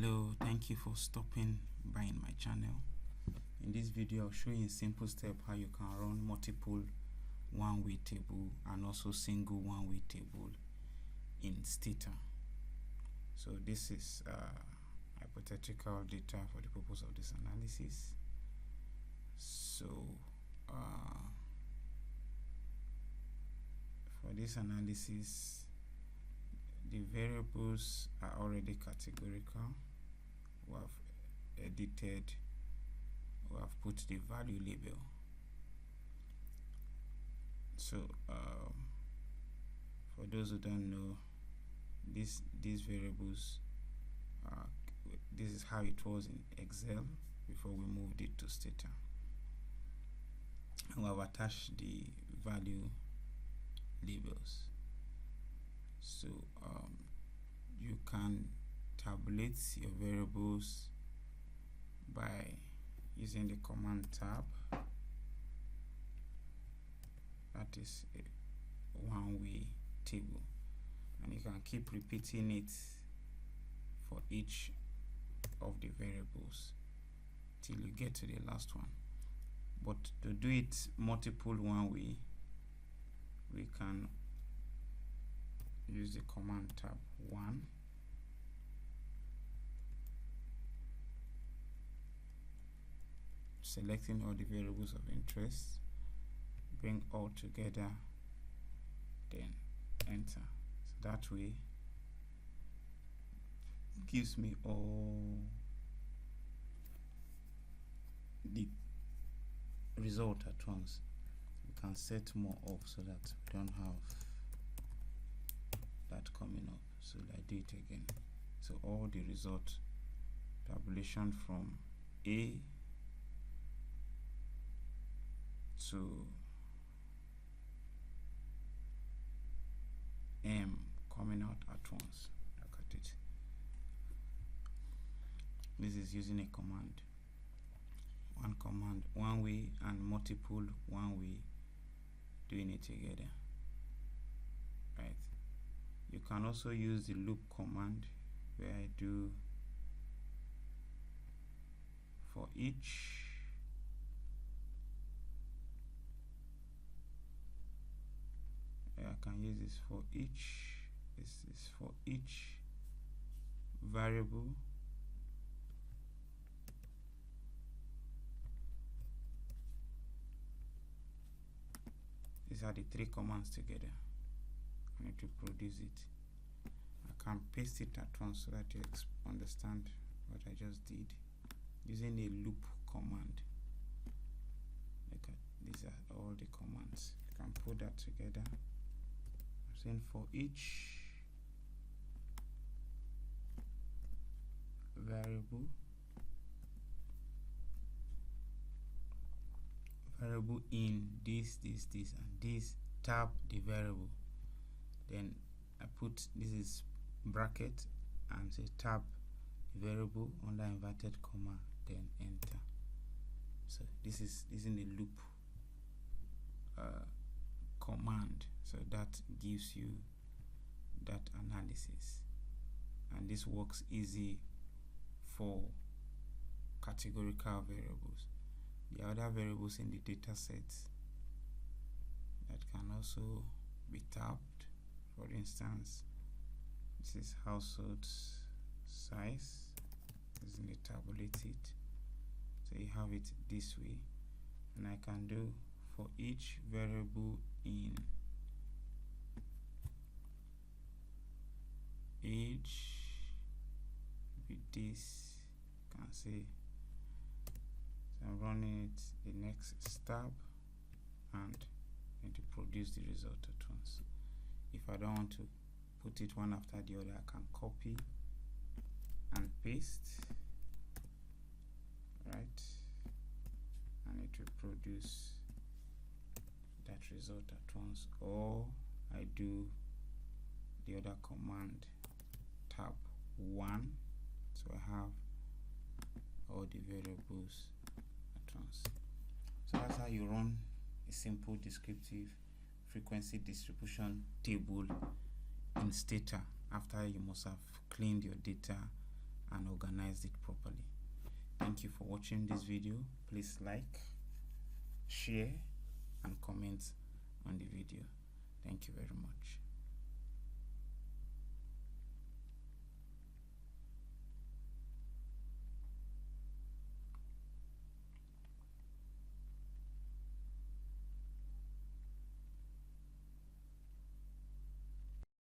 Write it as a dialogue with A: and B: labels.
A: Hello, thank you for stopping by in my channel. In this video I'll show you in simple step how you can run multiple one-way table and also single one-way table in Stata. So this is hypothetical data for the purpose of this analysis. So for this analysis, the variables are already categorical. We have edited, we have put the value label. So for those who don't know, these variables, this is how it was in Excel before we moved it to Stata. We have attached the value labels. So you can tabulate your variables by using the command tab. That is a one-way table, and you can keep repeating it for each of the variables till you get to the last one. But to do it multiple one way, we can use the command tab 1, selecting all the variables of interest, bring all together, then enter. So that way gives me all the result at once. We can set more up so that we don't have that coming up. So I do it again. So all the result tabulation from A to M coming out at once. Look at it. This is using a command. One command, one way, and multiple one way, doing it together. Right. You can also use the loop command, where I do for each. I can use this for each. This is for each variable. These are the three commands together. I need to produce it. I can paste it at once so that you understand what I just did using a loop command. Look at, these are all the commands. You can put that together. I'm saying for each variable in this, and this, tab the variable. Then I put, this is bracket, and say tab the variable under inverted comma, then enter. So this is in the loop command, so that gives you that analysis, and this works easy for categorical variables. The other variables in the data set that can also be tabbed, for instance, this is household size. Using the tabulate it, so you have it this way, and I can do for each variable in age with this. You can say, so I'm running it the next step and going to produce the result at once. If I don't want to put it one after the other, I can copy and paste, right, and it will produce that result at once. Or I do the other command, tab 1, so I have all the variables at once. So that's how you run a simple descriptive frequency distribution table in Stata after you must have cleaned your data and organized it properly. Thank you for watching this video. Please like, share and comment on the video. Thank you very much.